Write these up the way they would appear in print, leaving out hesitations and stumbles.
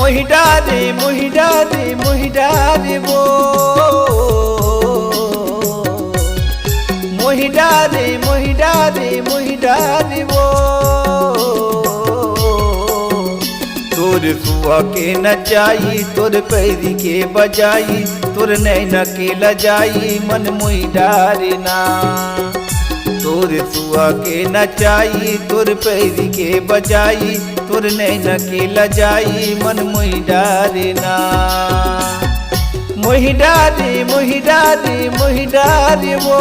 मोहिडारे वो मोहिडारे वो तोर सुआ के नचाई तोर पैरी के बजाई तोर नैना के लजाई मन मोहिडारे ना तोर सुआ के नचाई तोर पैरी के बजाई तोर नैना के लजाई मन मोहिडारे ना मोहिडारे वो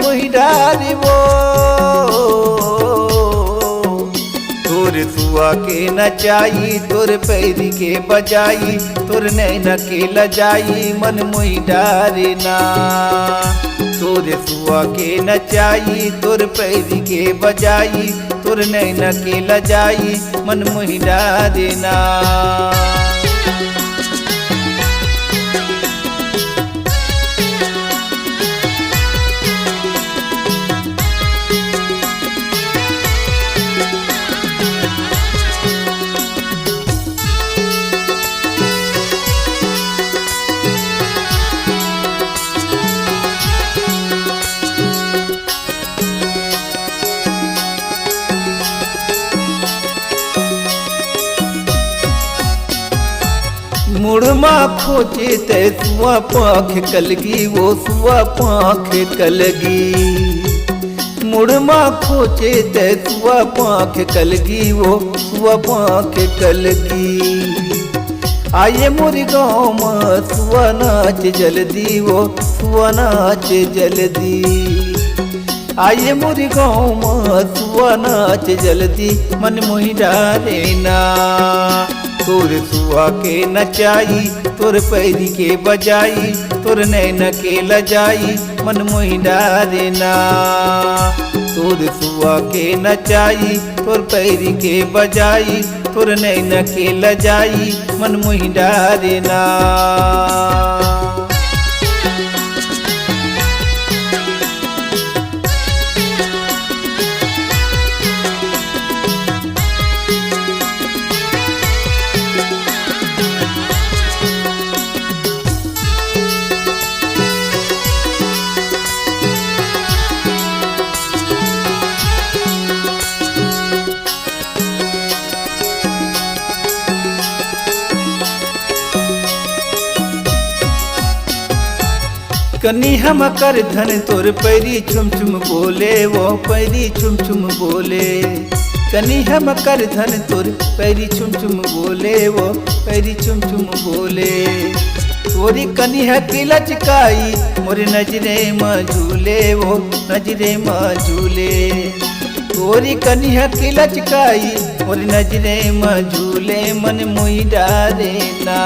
मोहिडारे वो तोर सुआ के नचाई तोर पैरी के बजाई तोर नैना के लजाई मन मोहिडारे ना तोर सुआ के नचाई तोर पैरी के बजाई तोर नैना के लजाई मन मोहिडारे ना मुड़मा खोचे ते सुआ पाख कलगी वो सुआ पाख कलगी मुड़मा खोचे ते सुआ पाख कलगी वो सुआ पाख कलगी आये मोर गाँव में सुआ नाच जल्दी वो सुआ नाच जल्दी आये मोर गाँव में सुआ नाच जल्दी मन मोहिडारे ना तोर सुआ के नचाई तोर पैरी के बजाई तोर नैना के लजाई मन मोहिडारे ना तोर सुआ के नचाई तोर पैरी के बजाई तोर नैना के लजाई मन मोहिडारे ना कनी हम कर धन तोर पैरी छुम छुम बोले वो पैरी छुम छुम बोले कनी हम कर धन तोर पैरी छुम छुम बोले वो पैरी छुम छुम बोले तोरी कनी है की लचकाई मोरे नजरे में झूले वो नजरे में झूले तोरी कनी है की लचकाई मोरे नजरे में झूले मन मोहिडारे ना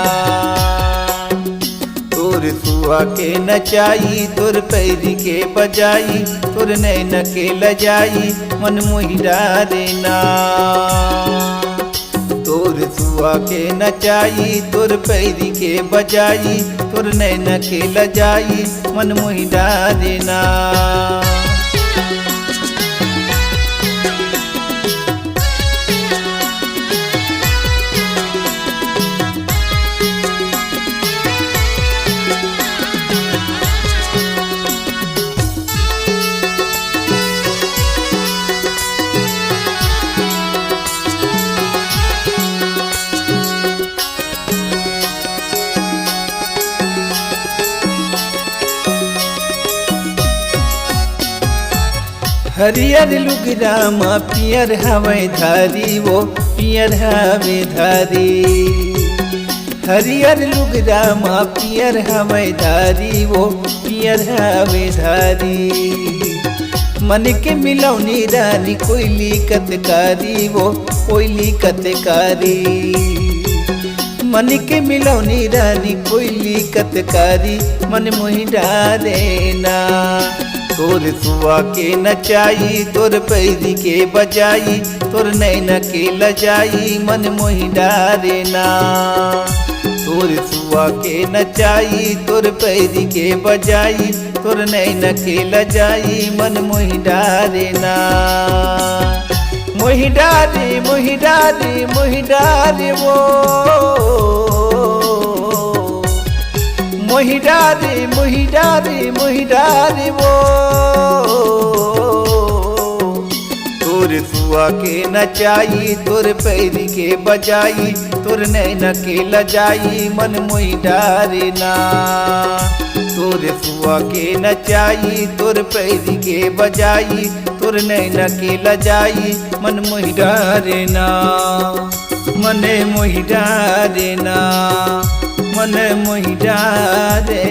तोर सुआ के नचाई तोर पैरी के बजाई तोर नैना के लजाई मन मोहिडारे ना तोर सुआ के नचाई तोर पैरी के बजाई तोर नैना के लजाई मन मोहिडारे ना हरियर लुगरा मा पियर हवे धारी वो पियर हवे धारी हरियर लुगरा मा पियर हवे धारी वो पियर हवे धारी मन के मिलौनी रानी कोयली कतकारी वो कोयली कतकारी मन के मिलौनी रानी कोयली कतकारी मन मोहिडारे ना तोर सुआ के नचाई तोर पैरी के बजाई तोर नैना के लजाई मन मोहिडारे ना तोर सुआ के नचाई तोर पैरी के बजाई तोर नैन के लजाई मन मोहि डारे ना। मोहि डारे मोहि डारे मोहि डारे वो, मोहि डारे मोहि डारे मोहि डारे वो। तोर सुआ के नचाई तोर पैरी के बजाई, तोर नैन के लजाई मन मोहि डारे ना। तोर सुआ के नचाई तोर पैरी के बजाई, तोर नैन के लजाई मन मोहि डारे ना। मन मोहि डारे ना, मन मोहि डारे